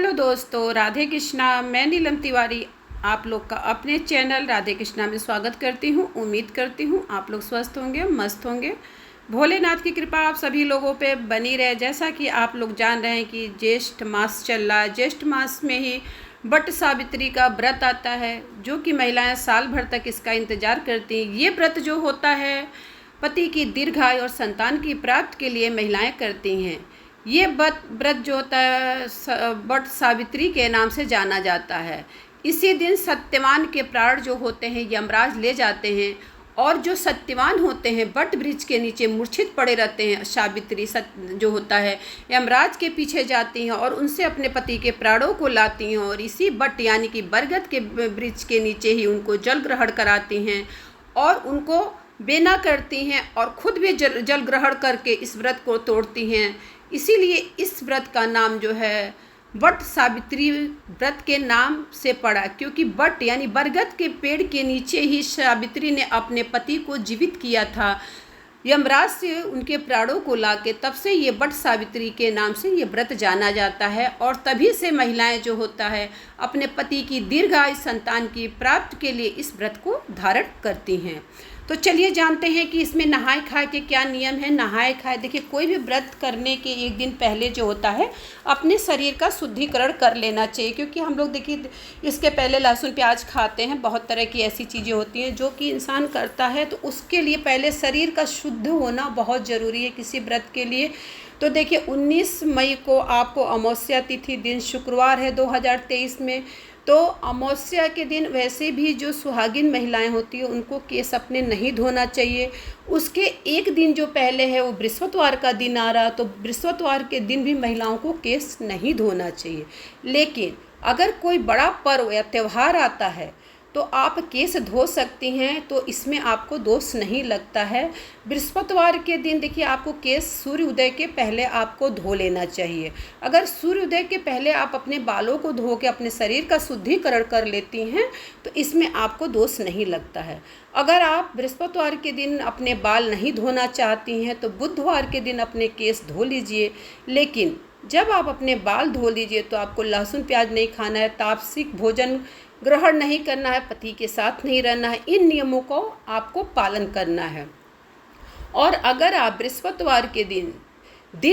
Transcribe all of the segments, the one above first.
Hello दोस्तों, राधे कृष्णा। मैं नीलम तिवारी आप लोग का अपने चैनल राधे कृष्णा में स्वागत करती हूँ। उम्मीद करती हूँ आप लोग स्वस्थ होंगे, मस्त होंगे। भोलेनाथ की कृपा आप सभी लोगों पे बनी रहे। जैसा कि आप लोग जान रहे हैं कि ज्येष्ठ मास चल रहा है। ज्येष्ठ मास में ही वट सावित्री का व्रत आता है, जो कि महिलाएं साल भर तक इसका इंतज़ार करती हैं। ये व्रत जो होता है पति की दीर्घायु और संतान की प्राप्ति के लिए महिलाएं करती हैं। ये व्रत जो होता है वट सावित्री के नाम से जाना जाता है। इसी दिन सत्यवान के प्राण जो होते हैं यमराज ले जाते हैं, और जो सत्यवान होते हैं वट वृक्ष के नीचे मूर्छित पड़े रहते हैं। सावित्री जो होता है यमराज के पीछे जाती हैं और उनसे अपने पति के प्राणों को लाती हैं, और इसी वट यानी कि बरगद के वृक्ष के नीचे ही उनको जल ग्रहण कराती हैं और उनको बेना करती हैं, और खुद भी जल ग्रहण करके इस व्रत को तोड़ती हैं। इसीलिए इस व्रत का नाम जो है वट सावित्री व्रत के नाम से पड़ा, क्योंकि वट यानी बरगद के पेड़ के नीचे ही सावित्री ने अपने पति को जीवित किया था यमराज से उनके प्राणों को लाके। तब से ये वट सावित्री के नाम से ये व्रत जाना जाता है, और तभी से महिलाएं जो होता है अपने पति की दीर्घायु संतान की प्राप्ति के लिए इस व्रत को धारण करती हैं। तो चलिए जानते हैं कि इसमें नहाए खाए के क्या नियम है। नहाए खाए, देखिए कोई भी व्रत करने के एक दिन पहले जो होता है अपने शरीर का शुद्धिकरण कर लेना चाहिए, क्योंकि हम लोग देखिए इसके पहले लहसुन प्याज खाते हैं। बहुत तरह की ऐसी चीज़ें होती हैं जो कि इंसान करता है, तो उसके लिए पहले शरीर का शुद्ध होना बहुत ज़रूरी है किसी व्रत के लिए। तो देखिए 19 मई को आपको अमावस्या तिथि दिन शुक्रवार है 2023 में। तो अमावस्या के दिन वैसे भी जो सुहागिन महिलाएं होती हैं उनको केस अपने नहीं धोना चाहिए। उसके एक दिन जो पहले है वो बृहस्पतिवार का दिन आ रहा, तो बृहस्पतिवार के दिन भी महिलाओं को केस नहीं धोना चाहिए। लेकिन अगर कोई बड़ा पर्व या त्यौहार आता है तो आप केस धो सकती हैं, तो इसमें आपको दोष नहीं लगता है। बृहस्पतिवार के दिन देखिए आपको केस सूर्य उदय के पहले आपको धो लेना चाहिए। अगर सूर्य उदय के पहले आप अपने बालों को धो के अपने शरीर का शुद्धिकरण कर लेती हैं तो इसमें आपको दोष नहीं लगता है। अगर आप बृहस्पतिवार के दिन अपने बाल नहीं धोना चाहती हैं तो बुधवार के दिन अपने केस धो लीजिए। लेकिन जब आप अपने बाल धो लीजिए तो आपको लहसुन प्याज नहीं खाना है, तामसिक भोजन ग्रहण नहीं करना है, पति के साथ नहीं रहना है। इन नियमों को आपको पालन करना है। और अगर आप बृहस्पतिवार के दिन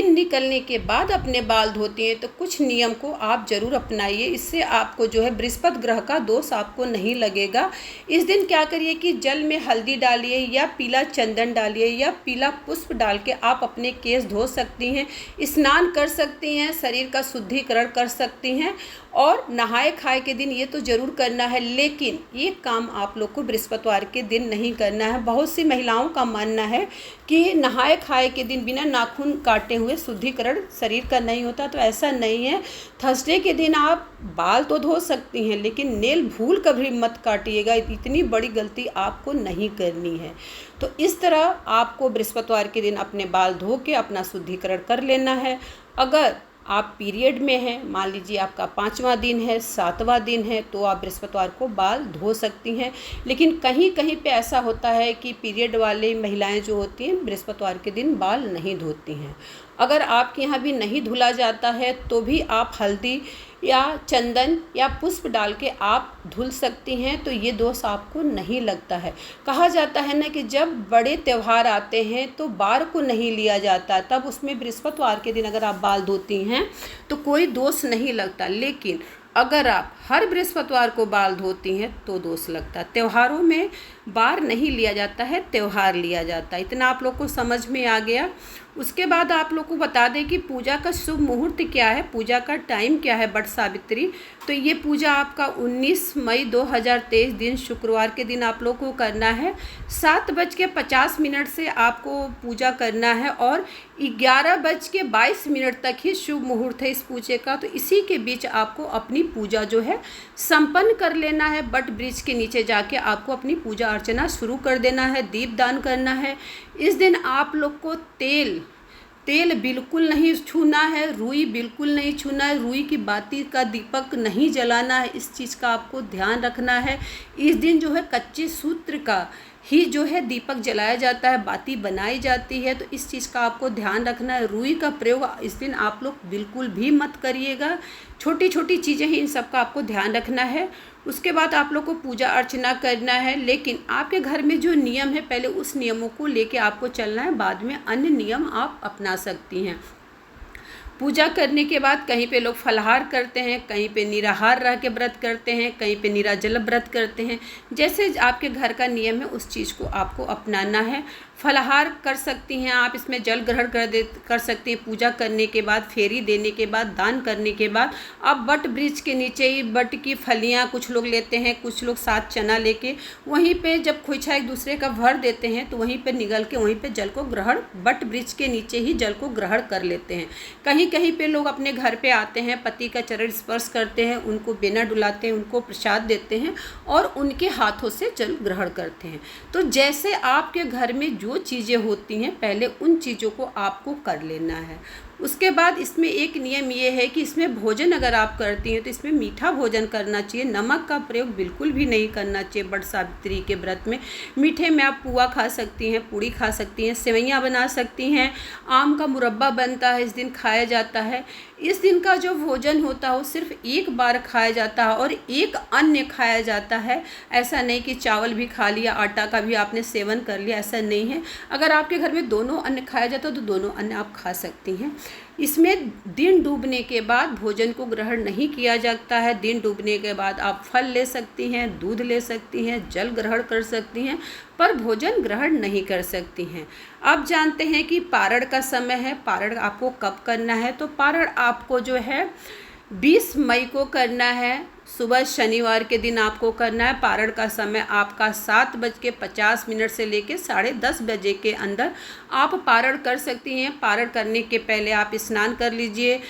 निकलने के बाद अपने बाल धोती हैं तो कुछ नियम को आप ज़रूर अपनाइए। इससे आपको जो है बृहस्पति ग्रह का दोष आपको नहीं लगेगा। इस दिन क्या करिए कि जल में हल्दी डालिए या पीला चंदन डालिए या पीला पुष्प डाल के आप अपने केस धो सकती हैं, स्नान कर सकती हैं, शरीर का शुद्धिकरण कर सकती हैं। और नहाए खाए के दिन ये तो ज़रूर करना है, लेकिन ये काम आप लोग को बृहस्पतिवार के दिन नहीं करना है। बहुत सी महिलाओं का मानना है कि नहाए खाए के दिन बिना नाखून काटे हुए शुद्धिकरण शरीर का नहीं होता, तो ऐसा नहीं है। थर्सडे के दिन आप बाल तो धो सकती हैं, लेकिन नेल भूल कभी मत काटिएगा। इतनी बड़ी गलती आपको नहीं करनी है। तो इस तरह आपको बृहस्पतिवार के दिन अपने बाल धो के अपना शुद्धिकरण कर लेना है। अगर आप पीरियड में हैं, मान लीजिए आपका 5वां दिन है, 7वां दिन है, तो आप बृहस्पतिवार को बाल धो सकती हैं। लेकिन कहीं कहीं पे ऐसा होता है कि पीरियड वाली महिलाएं जो होती हैं बृहस्पतिवार के दिन बाल नहीं धोती हैं। अगर आपके यहाँ भी नहीं धुला जाता है तो भी आप हल्दी या चंदन या पुष्प डाल के आप धुल सकती हैं, तो ये दोष आपको नहीं लगता है। कहा जाता है ना कि जब बड़े त्यौहार आते हैं तो बार को नहीं लिया जाता, तब उसमें बृहस्पतिवार के दिन अगर आप बाल धोती हैं तो कोई दोष नहीं लगता। लेकिन अगर आप हर बृहस्पतिवार को बाल धोती हैं तो दोष लगता है। त्योहारों में बार नहीं लिया जाता है, त्यौहार लिया जाता है। इतना आप लोग को समझ में आ गया। उसके बाद आप लोग को बता दें कि पूजा का शुभ मुहूर्त क्या है, पूजा का टाइम क्या है वट सावित्री। तो ये पूजा आपका 19 मई 2023 दिन शुक्रवार के दिन आप लोग को करना है। 7:50 से आपको पूजा करना है, और 11:22 तक ही शुभ मुहूर्त है इस पूजे का। तो इसी के बीच आपको अपनी पूजा जो है संपन्न कर लेना है। वट वृक्ष के नीचे जाके आपको अपनी पूजा अर्चना शुरू कर देना है, दीप दान करना है। इस दिन आप लोग को तेल बिल्कुल नहीं छूना है, रुई बिल्कुल नहीं छूना है, रुई की बाती का दीपक नहीं जलाना है। इस चीज़ का आपको ध्यान रखना है। इस दिन जो है कच्चे सूत्र का ही जो है दीपक जलाया जाता है, बाती बनाई जाती है। तो इस चीज़ का आपको ध्यान रखना है। रुई का प्रयोग इस दिन आप लोग बिल्कुल भी मत करिएगा, छोटी छोटी चीज़ें हैं, इन सब का आपको ध्यान रखना है। उसके बाद आप लोग को पूजा अर्चना करना है, लेकिन आपके घर में जो नियम है पहले उस नियमों को लेके आपको चलना है, बाद में अन्य नियम आप अपना सकती हैं। पूजा करने के बाद कहीं पे लोग फलाहार करते हैं, कहीं पे निराहार रह के व्रत करते हैं, कहीं पे निराजल व्रत करते हैं। जैसे आपके घर का नियम है उस चीज़ को आपको अपनाना है। फलाहार कर सकती हैं आप, इसमें जल ग्रहण कर सकती हैं। पूजा करने के बाद, फेरी देने के बाद, दान करने के बाद आप बट वृक्ष के नीचे ही बट की फलियाँ कुछ लोग लेते हैं, कुछ लोग साथ चना लेके वहीं पे जब खोइछा एक दूसरे का भर देते हैं तो वहीं पे निगल के वहीं पे जल को ग्रहण, बट वृक्ष के नीचे ही जल को ग्रहण कर लेते हैं। कहीं कहीं पे लोग अपने घर पे आते हैं, पति का चरण स्पर्श करते हैं, उनको बेना डुलाते हैं, उनको प्रसाद देते हैं और उनके हाथों से जल ग्रहण करते हैं। तो जैसे आपके घर में जो चीज़ें होती हैं पहले उन चीज़ों को आपको कर लेना है। उसके बाद इसमें एक नियम ये है कि इसमें भोजन अगर आप करती हैं तो इसमें मीठा भोजन करना चाहिए। नमक का प्रयोग बिल्कुल भी नहीं करना चाहिए। बट सावित्री के व्रत में मीठे में आप पुआ खा सकती हैं, पूड़ी खा सकती हैं, सेवइयाँ बना सकती हैं, आम का मुरब्बा बनता है, इस दिन खाया जाता है। इस दिन का जो भोजन होता है वो सिर्फ एक बार खाया जाता है और एक अन्न खाया जाता है। ऐसा नहीं कि चावल भी खा लिया, आटा का भी आपने सेवन कर लिया, ऐसा नहीं है। अगर आपके घर में दोनों अन्न खाया जाता है तो दोनों अन्न आप खा सकती हैं। इसमें दिन डूबने के बाद भोजन को ग्रहण नहीं किया जाता है। दिन डूबने के बाद आप फल ले सकती हैं, दूध ले सकती हैं, जल ग्रहण कर सकती हैं, पर भोजन ग्रहण नहीं कर सकती हैं। आप जानते हैं कि पारण का समय है। पारण आपको कब करना है? तो पारण आपको जो है 20 मई को करना है। सुबह शनिवार के दिन आपको करना है। पारण का समय आपका 7:50 से लेकर 10:30 बजे के अंदर आप पारण कर सकती हैं। पारण करने के पहले आप स्नान कर लीजिए,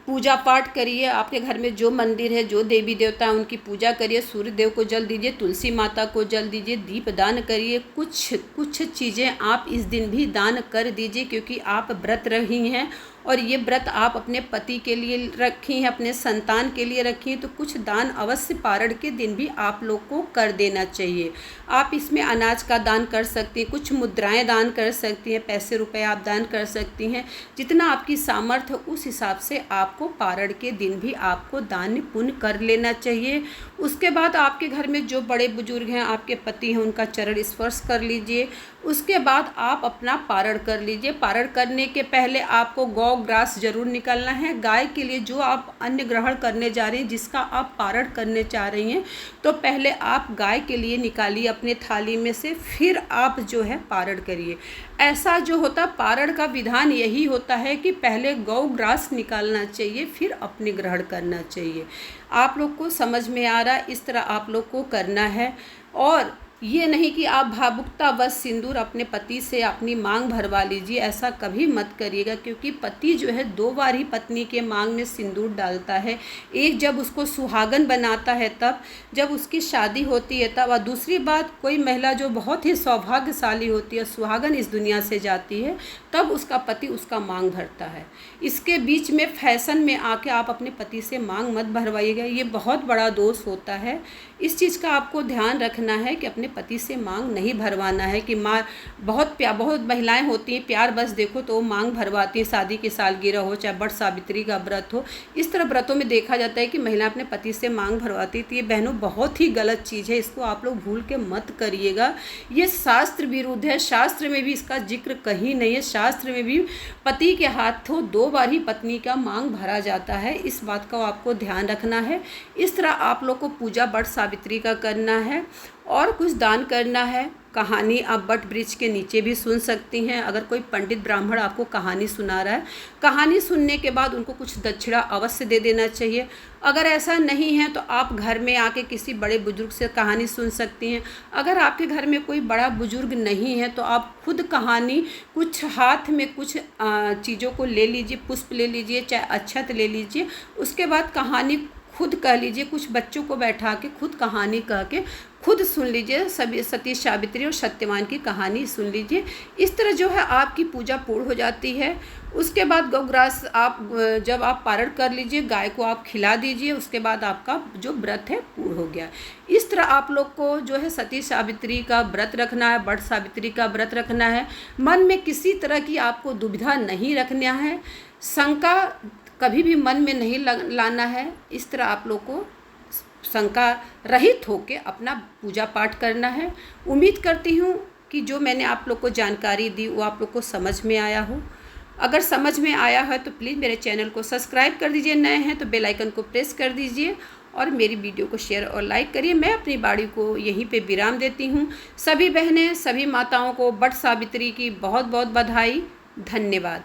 पूजा पाठ करिए। आपके घर में जो मंदिर है, जो देवी देवता हैं उनकी पूजा करिए, सूर्य देव को जल दीजिए, तुलसी माता को जल दीजिए, दीप दान करिए। कुछ चीज़ें आप इस दिन भी दान कर दीजिए, क्योंकि आप व्रत रही हैं और ये व्रत आप अपने पति के लिए रखी हैं, अपने संतान के लिए रखी हैं। तो कुछ दान अवश्य पारण के दिन भी आप लोग को कर देना चाहिए। आप इसमें अनाज का दान कर सकती हैं, कुछ मुद्राएं दान कर सकती हैं, पैसे रुपए आप दान कर सकती हैं। जितना आपकी सामर्थ्य उस हिसाब से आपको पारण के दिन भी आपको दान पुण्य कर लेना चाहिए। उसके बाद आपके घर में जो बड़े बुजुर्ग हैं, आपके पति हैं, उनका चरण स्पर्श कर लीजिए। उसके बाद आप अपना पारण कर लीजिए। पारण करने के पहले आपको गौ ग्रास जरूर निकालना है। गाय के लिए जो आप अन्न ग्रहण करने जा रही हैं, जिसका आप पारण करने चाह रही हैं, तो पहले आप गाय के लिए निकालिए अपने थाली में से, फिर आप जो है पारण करिए। ऐसा जो होता पारण का विधान यही होता है कि पहले गौ ग्रास निकालना चाहिए, फिर अपने ग्रहण करना चाहिए। आप लोग को समझ में आ रहा है? इस तरह आप लोग को करना है। और ये नहीं कि आप भावुकता बस सिंदूर अपने पति से अपनी मांग भरवा लीजिए, ऐसा कभी मत करिएगा, क्योंकि पति जो है 2 बार ही पत्नी के मांग में सिंदूर डालता है। एक जब उसको सुहागन बनाता है तब, जब उसकी शादी होती है तब, और दूसरी बात कोई महिला जो बहुत ही सौभाग्यशाली होती है, सुहागन इस दुनिया से जाती है, तब उसका पति उसका मांग भरता है। इसके बीच में फैशन में आके आप अपने पति से मांग मत भरवाइएगा, ये बहुत बड़ा दोष होता है। इस चीज़ का आपको ध्यान रखना है कि अपने पति से मांग नहीं भरवाना है। कि बहुत महिलाएं होती हैं, प्यार बस देखो तो वो मांग भरवाती हैं, शादी की सालगिरह हो, चाहे बट सावित्री का व्रत हो। इस तरह व्रतों में देखा जाता है कि महिला अपने पति से मांग भरवाती थी। ये बहनों बहुत ही गलत चीज़ है, इसको आप लोग भूल के मत करिएगा। ये शास्त्र विरुद्ध है। शास्त्र में भी इसका जिक्र कहीं नहीं है। शास्त्र में भी पति के हाथों 2 बार ही पत्नी का मांग भरा जाता है। इस बात का आपको ध्यान रखना है। इस तरह आप लोग को पूजा बट सावित्री का करना है और कुछ दान करना है। कहानी आप बट वृक्ष के नीचे भी सुन सकती हैं। अगर कोई पंडित ब्राह्मण आपको कहानी सुना रहा है, कहानी सुनने के बाद उनको कुछ दक्षिणा अवश्य दे देना चाहिए। अगर ऐसा नहीं है तो आप घर में आके किसी बड़े बुजुर्ग से कहानी सुन सकती हैं। अगर आपके घर में कोई बड़ा बुजुर्ग नहीं है तो आप खुद कहानी, कुछ हाथ में कुछ चीज़ों को ले लीजिए, पुष्प ले लीजिए, चाहे अक्षत ले लीजिए। उसके बाद कहानी खुद कह लीजिए, कुछ बच्चों को बैठा के खुद कहानी कह के खुद सुन लीजिए। सभी सती सावित्री और सत्यवान की कहानी सुन लीजिए। इस तरह जो है आपकी पूजा पूर्ण हो जाती है। उसके बाद गौग्रास जब आप पारण कर लीजिए, गाय को आप खिला दीजिए। उसके बाद आपका जो व्रत है पूर्ण हो गया। इस तरह आप लोग को जो है सती सावित्री का व्रत रखना है, बट सावित्री का व्रत रखना है। मन में किसी तरह की आपको दुविधा नहीं रखना है। शंका कभी भी मन में नहीं लाना है। इस तरह आप लोग को शंका रहित होके अपना पूजा पाठ करना है। उम्मीद करती हूँ कि जो मैंने आप लोग को जानकारी दी वो आप लोग को समझ में आया हो। अगर समझ में आया है तो प्लीज़ मेरे चैनल को सब्सक्राइब कर दीजिए, नए हैं तो बेल आइकन को प्रेस कर दीजिए और मेरी वीडियो को शेयर और लाइक करिए। मैं अपनी बाड़ी को यहीं पे विराम देती हूँ। सभी बहनें, सभी माताओं को वट सावित्री की बहुत बहुत बधाई। धन्यवाद।